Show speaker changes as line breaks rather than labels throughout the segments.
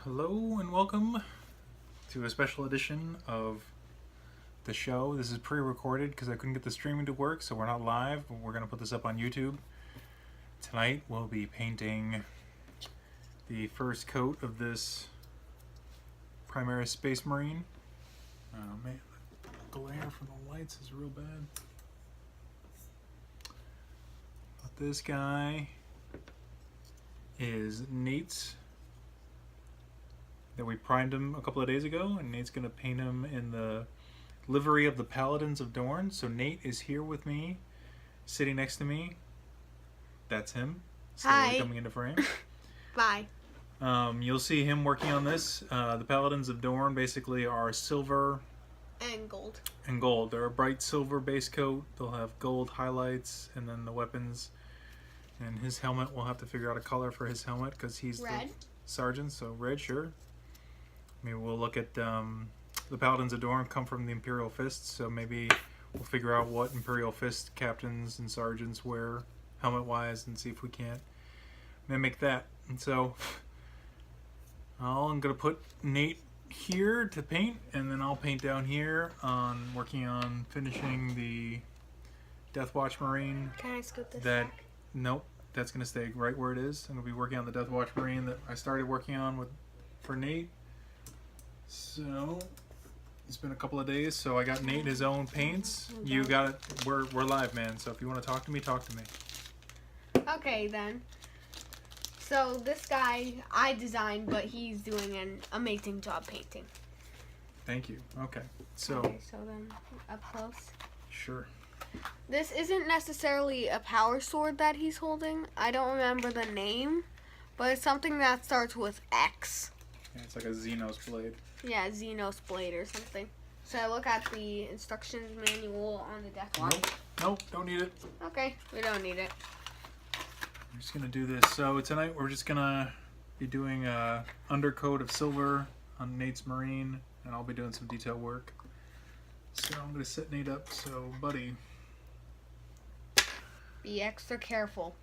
Hello and welcome to a special edition of the show. This is pre-recorded because I couldn't get the streaming to work, so we're not live, but we're going to put this up on YouTube. Tonight we'll be painting the first coat of this Primaris Marine. Oh man, the glare from the lights is real bad. But this guy is Nate's that we primed him a couple of days ago, and Nate's going to paint him in the livery of the Paladins of Dorn. So Nate is here with me, sitting next to me. That's him.
Hi.
Coming into frame.
Bye.
You'll see him working on this. The Paladins of Dorn basically are silver
And gold.
and gold. They're a bright silver base coat. They'll have gold highlights, and then the weapons. And his helmet, we'll have to figure out a color for his helmet because he's
Red.
the sergeant, so red, sure. Maybe we'll look at the Paladins of Dorn come from the Imperial Fists, so maybe we'll figure out what Imperial Fist captains and sergeants wear helmet-wise and see if we can't mimic that. And so I'm going to put Nate here to paint, and then I'll paint down here on working on finishing the Deathwatch Marine.
Can I scoot this
That
back?
Nope, that's going to stay right where it is. I'm going to be working on the Deathwatch Marine that I started working on for Nate. So it's been a couple of days, so I got Nate his own paints. You got it. We're live, man. So if you want to talk to me, talk to me.
Okay, then. So this guy I designed, but he's doing an amazing job painting.
Thank you. Okay, so
Okay, so then up close.
sure.
This isn't necessarily a power sword that he's holding. I don't remember the name, but it's something that starts with X.
Yeah, it's like a Xenos blade.
Yeah, Xenos blade or something. So I look at the instructions manual on the Deathwatch.
Nope, don't need it.
Okay, we don't need it.
I'm just gonna do this. So tonight we're just gonna be doing a undercoat of silver on Nate's Marine, and I'll be doing some detail work. So I'm gonna set Nate up. So buddy,
Be extra careful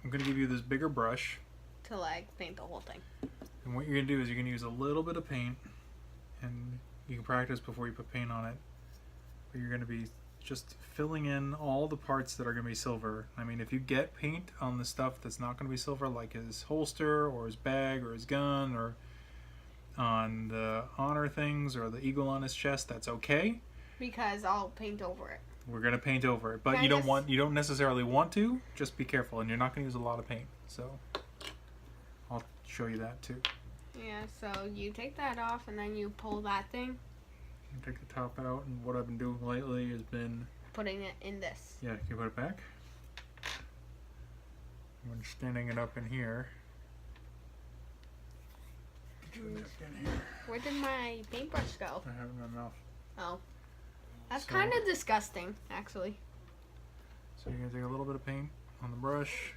I'm gonna give you this bigger brush.
to like paint the whole thing.
And what you're going to do is you're going to use a little bit of paint, and you can practice before you put paint on it. But you're going to be just filling in all the parts that are going to be silver. I mean, if you get paint on the stuff that's not going to be silver, like his holster or his bag or his gun or on the honor things or the eagle on his chest, that's okay.
Because I'll paint over it.
We're going to paint over it, but
Can I
you don't necessarily want to. Just be careful, and you're not going to use a lot of paint. So I'll show you that too.
Yeah, so you take that off and then you pull that thing,
Take the top out, and what I've been doing lately has been,
putting it in this.
yeah, can you put it back? I'm standing it up in here. Get you back in here.
Where did my paintbrush go?
I have it in my mouth.
Oh. That's
So-
kind of disgusting, actually.
So you're gonna take a little bit of paint on the brush.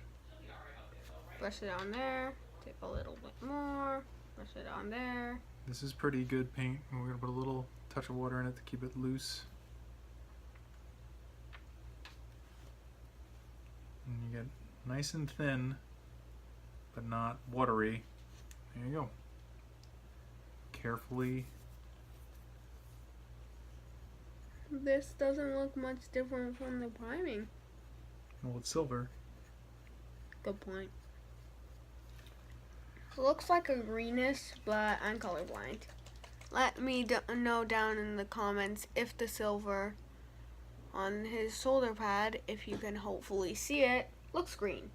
Brush it on there, take a little bit more, brush it on there.
This is pretty good paint, and we're gonna put a little touch of water in it to keep it loose. And you get nice and thin, but not watery. There you go. Carefully.
This doesn't look much different from the priming.
Well, it's silver.
Good point. Looks like a greenish, but I'm colorblind. Let me know down in the comments if the silver on his shoulder pad, if you can hopefully see it, looks green.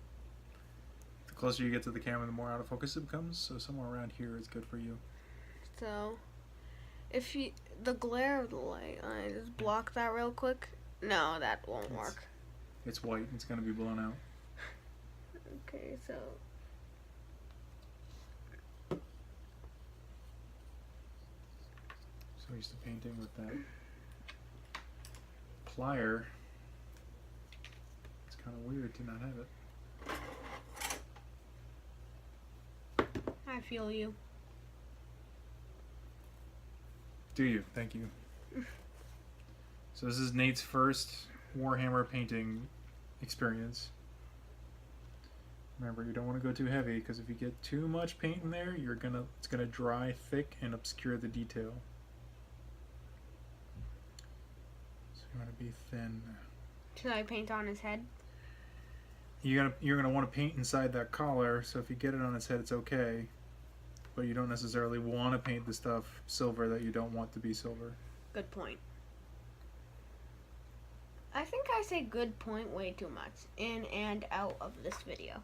The closer you get to the camera, the more out of focus it becomes. So somewhere around here is good for you.
So, if you the glare of the light, I just block that real quick. No, that won't work.
It's white. It's gonna be blown out.
Okay, so
So used to painting with that plier. It's kind of weird to not have it.
I feel you.
Do you? Thank you. So this is Nate's first Warhammer painting experience. Remember, you don't want to go too heavy because if you get too much paint in there, it's gonna dry thick and obscure the detail. So you want to be thin.
Should I paint on his head?
You're gonna want to paint inside that collar. So if you get it on his head, it's okay. But you don't necessarily want to paint the stuff silver that you don't want to be silver.
Good point. I think I say good point way too much in and out of this video.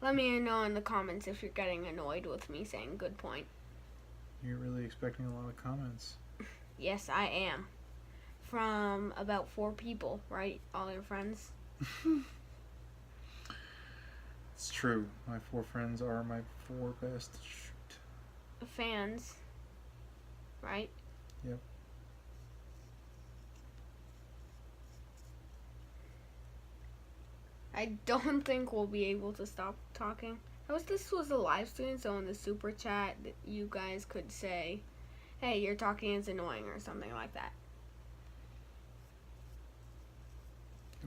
Let me know in the comments if you're getting annoyed with me saying good point.
You're really expecting a lot of comments.
Yes, I am. From about 4 people, right? All your friends?
It's true. My 4 friends are my 4 best
fans, right?
Yep.
I don't think we'll be able to stop talking. This was a live stream, so in the super chat, you guys could say, hey, your talking is annoying or something like that.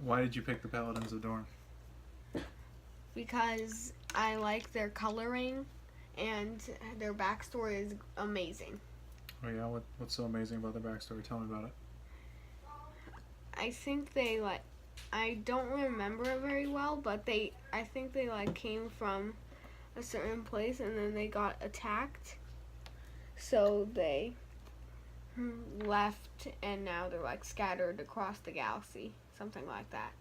Why did you pick the Paladins of Dorn?
Because I like their coloring and their backstory is amazing.
Oh yeah, what's so amazing about their backstory? Tell me about it.
I think I don't remember it very well, but I think they came from a certain place and then they got attacked. So they left and now they're scattered across the galaxy. Something like that.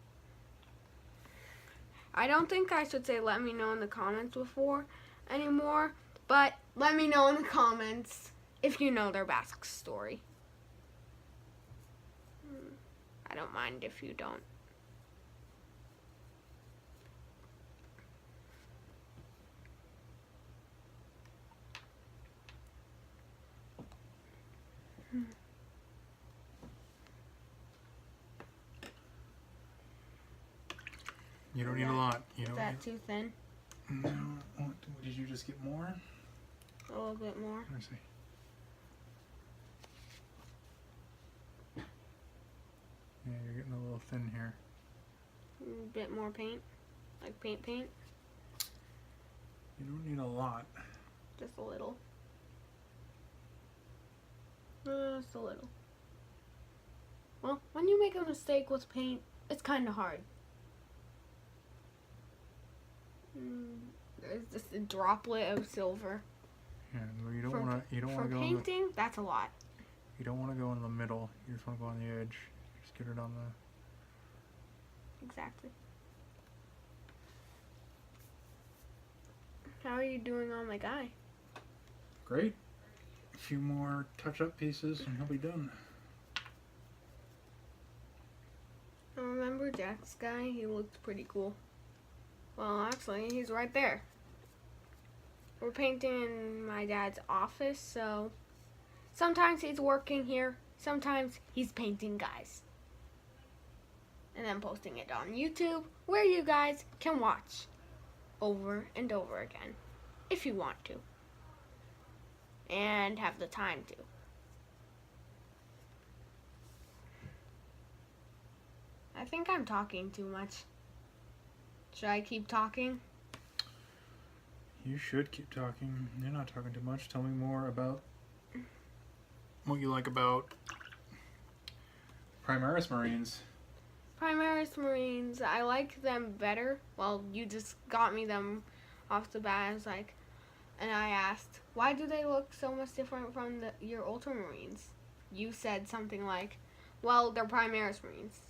I don't think I should say let me know in the comments before anymore, but let me know in the comments if you know their backstory. I don't mind if you don't.
You don't need a lot. You
Is
don't
that
need...
too thin?
No. Did you just get more?
A little bit more.
Let me see. Yeah, you're getting a little thin here.
A bit more paint. Like paint.
You don't need a lot.
Just a little. Just a little. Well, when you make a mistake with paint, it's kind of hard. There's just a droplet of silver.
Yeah, well, you don't want to. You don't want to
for
go.
Painting, that's a lot.
You don't want to go in the middle. You just want to go on the edge. Just get it on the.
Exactly. How are you doing on my guy?
Great. A few more touch-up pieces and he'll be done.
I remember Jack's guy. He looked pretty cool. Well, actually, he's right there. We're painting in my dad's office, so sometimes he's working here, sometimes he's painting guys. And then posting it on YouTube, where you guys can watch over and over again, if you want to. And have the time to. I think I'm talking too much. Should I keep talking?
You should keep talking. You're not talking too much. Tell me more about what you like about Primaris Marines.
Primaris Marines, I like them better. Well, you just got me them off the bat. I was like, and I asked, why do they look so much different from your Ultramarines? You said something like, well, they're Primaris Marines.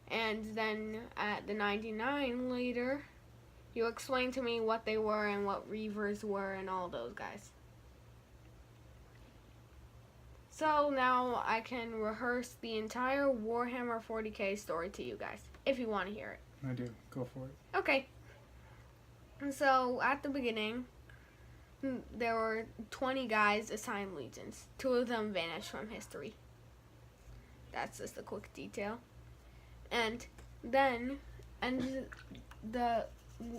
And then at the 99 later, you explained to me what they were and what Reavers were and all those guys. So now I can rehearse the entire Warhammer 40k story to you guys, if you want to hear it.
I do. Go for it.
Okay. So at the beginning, there were 20 guys assigned legions. 2 of them vanished from history. That's just a quick detail. And then, the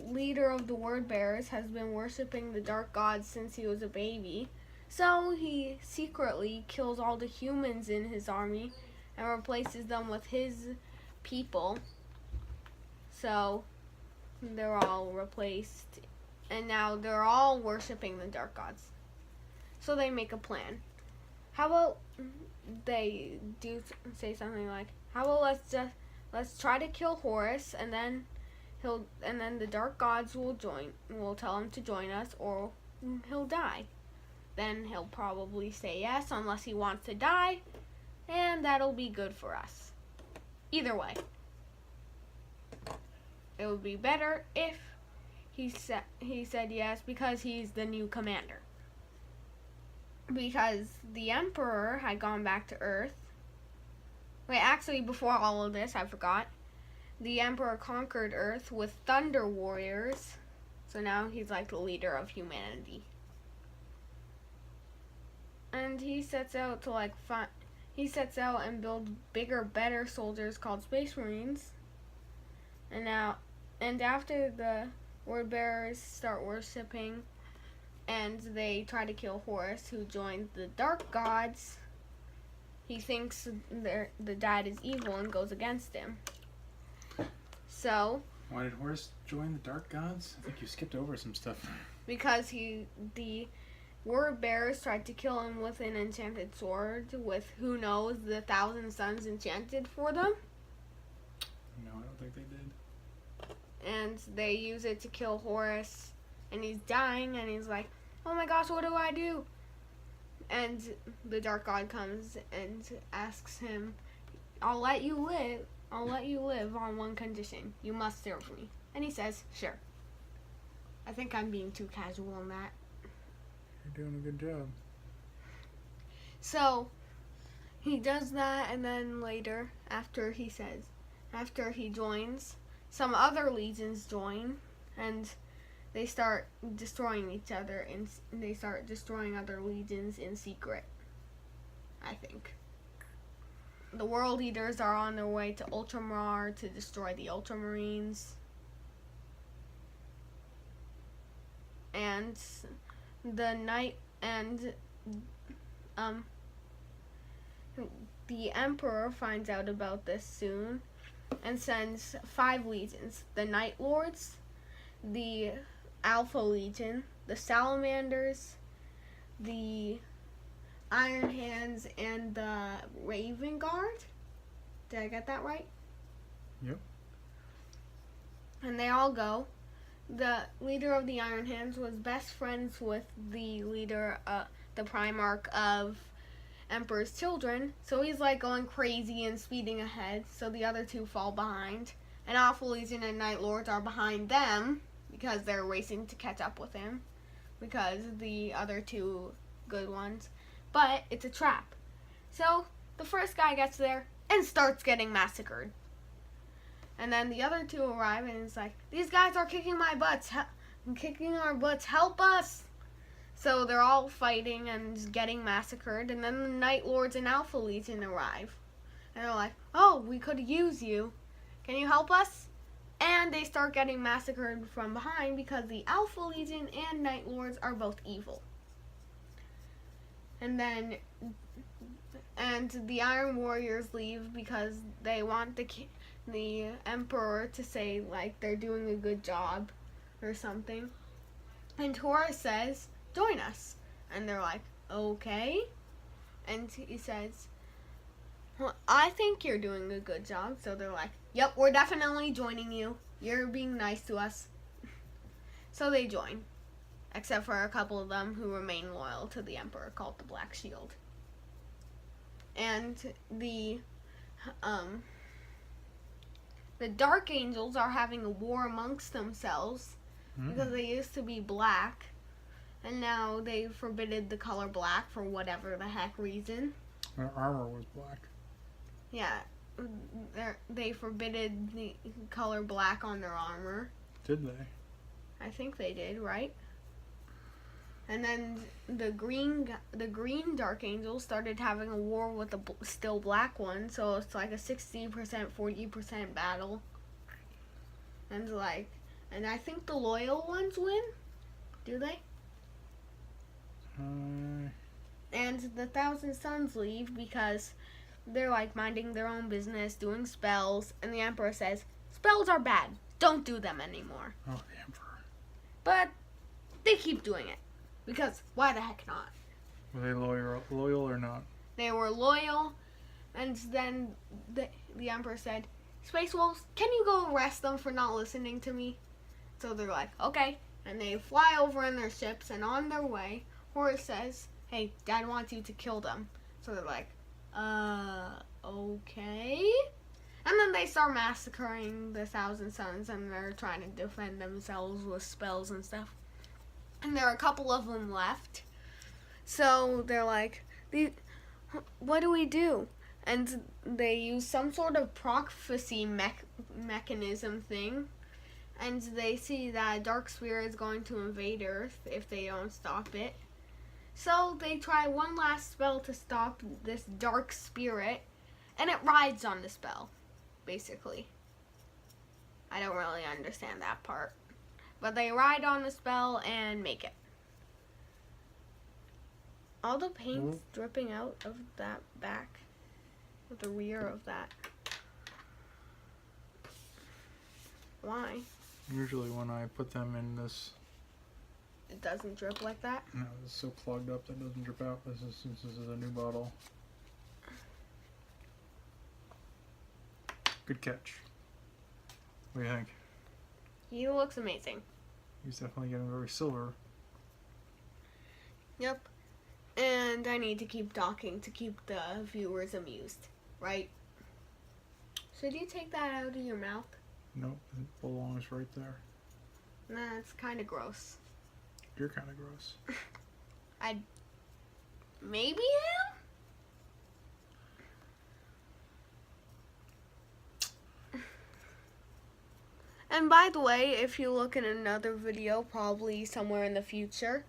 leader of the Word Bearers has been worshipping the Dark Gods since he was a baby. So he secretly kills all the humans in his army and replaces them with his people. So they're all replaced, and now they're all worshipping the dark gods. So they make a plan. How about they say something like, "How about let's try to kill Horus, and then the dark gods will tell him to join us, or he'll die. Then he'll probably say yes unless he wants to die, and that'll be good for us. Either way, it would be better if he said yes, because he's the new commander. Because the Emperor had gone back to Earth. Wait, actually, before all of this, I forgot. The Emperor conquered Earth with Thunder Warriors, so now he's like the leader of humanity. And he sets out to and build bigger, better soldiers called Space Marines. And after the word bearers start worshipping, and they try to kill Horus, who joined the dark gods, he thinks the dad is evil and goes against him. So,
why did Horus join the dark gods? I think you skipped over some stuff.
Because the word bearers tried to kill him with an enchanted sword, with who knows the 1,000 suns enchanted for them.
No, I don't think they did.
And they use it to kill Horus, and he's dying, and he's like, "Oh my gosh, what do I do?" And the dark god comes and asks him, I'll let you live on one condition. You must serve me." And he says, "Sure." I think I'm being too casual on that.
You're doing a good job.
So, he does that, and then later, after he joins, some other legions join, and they start destroying each other, and they start destroying other legions in secret, I think. The World Eaters are on their way to Ultramar to destroy the Ultramarines. And the Emperor finds out about this soon and sends 5 legions: the Night Lords, the Alpha Legion, the Salamanders, the Iron Hands, and the Raven Guard. Did I get that right?
Yep.
And they all go. The leader of the Iron Hands was best friends with the leader, the Primarch of Emperor's Children, so he's like going crazy and speeding ahead, so the other 2 fall behind. And Alpha Legion and Night Lords are behind them, because they're racing to catch up with him, because the other 2 good ones. But it's a trap. So the first guy gets there and starts getting massacred. And then the other 2 arrive, and it's like, "These guys are kicking my butts, kicking our butts, help us!" So they're all fighting and getting massacred, and then the Night Lords and Alpha Legion arrive. And they're like, "Oh, we could use you. Can you help us?" And they start getting massacred from behind, because the Alpha Legion and Night Lords are both evil. And the Iron Warriors leave because they want the Emperor to say, like, they're doing a good job or something. And Horus says, "Join us." And they're like, "Okay." And he says, "Well, I think you're doing a good job." So they're like, "Yep, we're definitely joining you. You're being nice to us." So they join, except for a couple of them who remain loyal to the Emperor, called the Black Shield. And the Dark Angels are having a war amongst themselves, because they used to be black, and now they forbidden the color black for whatever the heck reason.
Their armor was black.
Yeah, they forbidden the color black on their armor.
Did they?
I think they did, right? And then the green Dark Angels started having a war with the still black one, so it's like a 60%, 40% battle. And I think the loyal ones win. Do they? And the 1,000 Suns leave because they're like minding their own business, doing spells, and the Emperor says, "Spells are bad. don't do them anymore.
Oh, the Emperor.
But they keep doing it. Because why the heck not?
Were they loyal or not?
They were loyal. And then the Emperor said, Space Wolves, can you go arrest them for not listening to me? So they're like, okay. And they fly over in their ships, and on their way, Horus says, hey, Dad wants you to kill them. So they're like, okay. And then they start massacring the Thousand Sons, and they're trying to defend themselves with spells and stuff. And there are a couple of them left. So they're like, what do we do? And they use some sort of prophecy mechanism thing. And they see that a dark spirit is going to invade Earth if they don't stop it. So they try one last spell to stop this dark spirit. And it rides on the spell, basically. I don't really understand that part. But they ride on the spell and make it. All the paint's dripping out of that back. Of the rear of that. Why?
Usually when I put them in this...
It doesn't drip like that?
No, it's so clogged up that it doesn't drip out. This is a new bottle. Good catch. What do you think?
He looks amazing.
He's definitely getting very silver.
Yep. And I need to keep talking to keep the viewers amused, right? Should you take that out of your mouth?
Nope, it belongs right there.
Nah, it's kind of gross.
You're kind of gross.
I maybe am? And by the way, if you look in another video, probably somewhere in the future,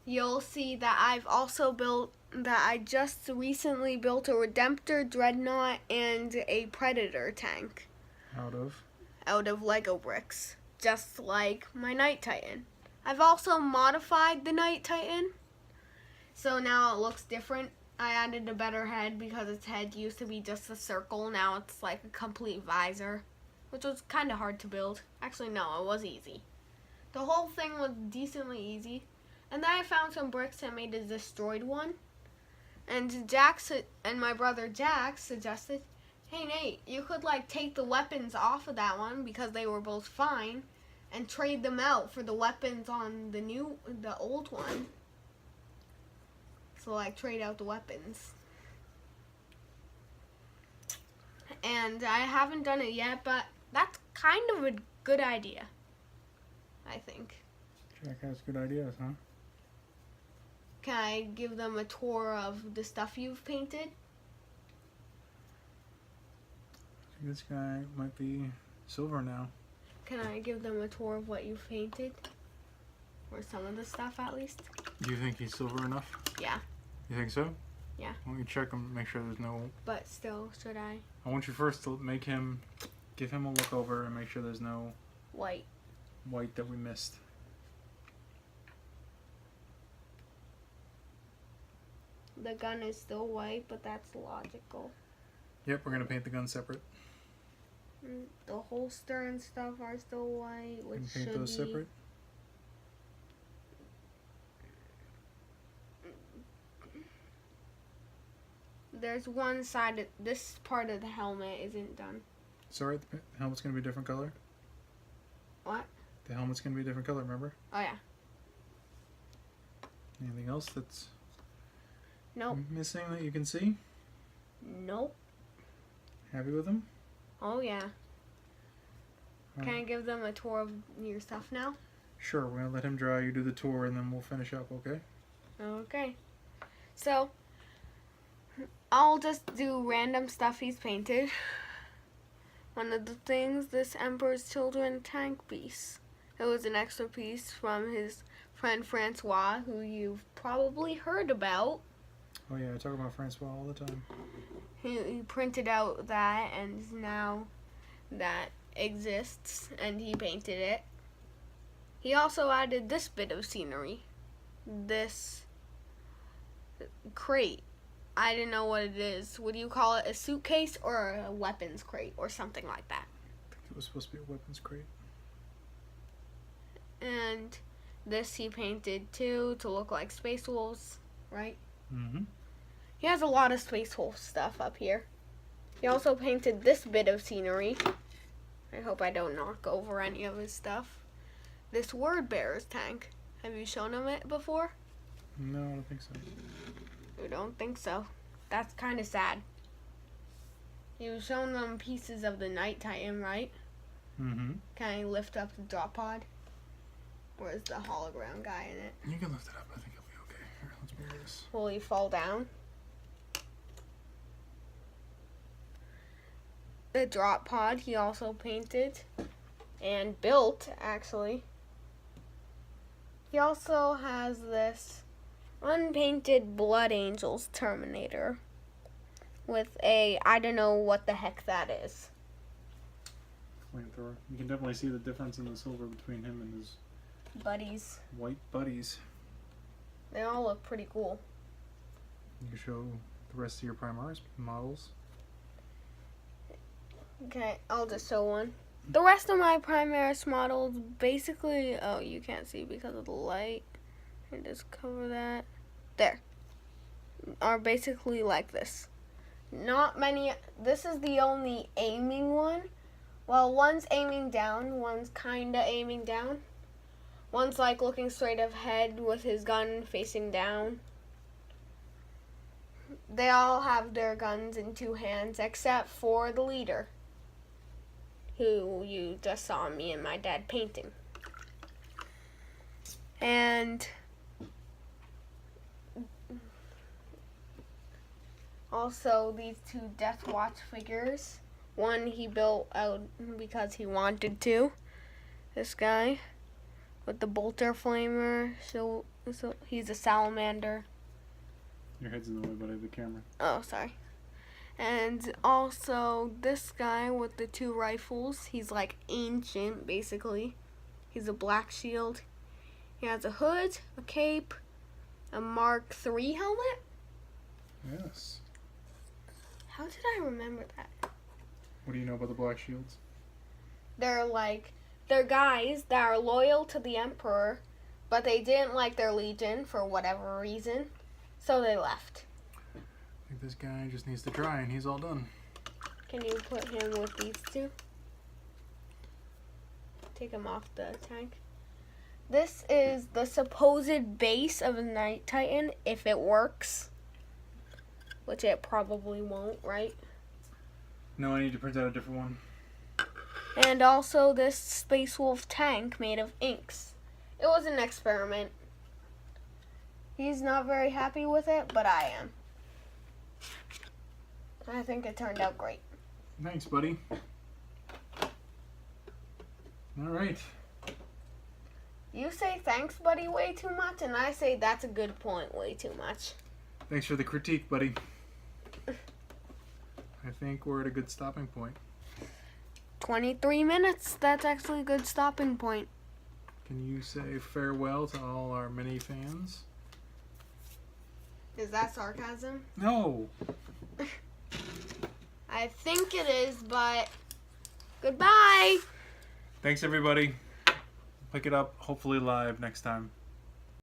you'll see that I just recently built a Redemptor, Dreadnought, and a Predator tank. Out of Lego bricks. Just like my Night Titan. I've also modified the Night Titan. So now it looks different. I added a better head because its head used to be just a circle. Now it's like a complete visor. Which was kind of hard to build. Actually, no, it was easy. The whole thing was decently easy. And then I found some bricks and made a destroyed one. And my brother Jax suggested, hey Nate, you could like take the weapons off of that one because they were both fine and trade them out for the weapons on the old one. So like trade out the weapons. And I haven't done it yet, but that's kind of a good idea, I think.
Jack has good ideas, huh?
Can I give them a tour of the stuff you've painted?
This guy might be silver now.
Can I give them a tour of what you've painted? Or some of the stuff, at least?
Do you think he's silver enough?
Yeah.
You think so?
Yeah.
Why don't you check him, make sure there's no...
But still, should I?
I want you first to give him a look over and make sure there's no...
White
that we missed.
The gun is still white, but that's logical.
Yep, we're going to paint the gun separate.
The holster and stuff are still white, which
paint
should
those
be...
separate?
There's one side, this part of the helmet isn't done.
Sorry, the helmet's going to be a different color?
What?
The helmet's going to be a different color, remember?
Oh, yeah.
Anything else that's
Nope.
missing that you can see?
Nope.
Happy with them?
Oh, yeah. Can I give them a tour of your stuff now?
Sure, we're going to let him dry, you do the tour, and then we'll finish up, okay?
Okay. So, I'll just do random stuff he's painted. One of the things, this Emperor's Children tank piece. It was an extra piece from his friend Francois, who you've probably heard about.
Oh yeah, I talk about Francois all the time.
He printed out that, and now that exists, and he painted it. He also added this bit of scenery. This crate. I didn't know what it is. Would you call it a suitcase or a weapons crate or something like that?
it was supposed to be a weapons crate.
And this he painted too to look like Space Wolves, right?
Mm-hmm.
He has a lot of Space Wolf stuff up here. He also painted this bit of scenery. I hope I don't knock over any of his stuff. This Word Bearer's tank. Have you shown him it before?
No, I don't think so.
You don't think so? That's kind of sad. You shown them pieces of the Night Titan, right?
Mm-hmm.
Can I lift up the drop pod? Where's the hologram guy in it?
You can lift it up. I think it'll be okay. Here, let's move this.
Will he fall down? The drop pod he also painted and built, actually. He also has this unpainted Blood Angels Terminator with a, I don't know what the heck that is.
Flamethrower. You can definitely see the difference in the silver between him and his
Buddies.
white buddies.
They all look pretty cool.
You can show the rest of your Primaris models.
Okay, I'll just show one. The rest of my Primaris models basically, oh, you can't see because of the light. And just cover that. There. Are basically like this. Not many, this is the only aiming one. Well, one's aiming down, one's kinda aiming down. One's like looking straight ahead with his gun facing down. They all have their guns in two hands except for the leader, who you just saw me and my dad painting. And also these two Deathwatch figures. One he built out because he wanted to. This guy with the bolter flamer. So he's a salamander.
Your head's in the way, buddy, of the camera.
Oh, sorry. And also this guy with the two rifles. He's like ancient, basically. He's a black shield. He has a hood, a cape, a Mark III helmet.
Yes.
How did I remember that?
What do you know about the Black Shields?
They're guys that are loyal to the Emperor, but they didn't like their legion for whatever reason, so they left.
I think this guy just needs to dry and he's all done.
Can you put him with these two? Take him off the tank. This is the supposed base of a Night Titan, if it works. Which it probably won't, right?
No, I need to print out a different one.
And also this Space Wolf tank made of inks. It was an experiment. He's not very happy with it, but I am. I think it turned out great.
Thanks, buddy. All right.
You say thanks, buddy, way too much, and I say that's a good point way too much.
Thanks for the critique, buddy. I think we're at a good stopping point.
23 minutes. That's actually a good stopping point.
Can you say farewell to all our many fans?
Is that sarcasm?
No.
I think it is, but goodbye.
Thanks, everybody. Pick it up, hopefully live next time.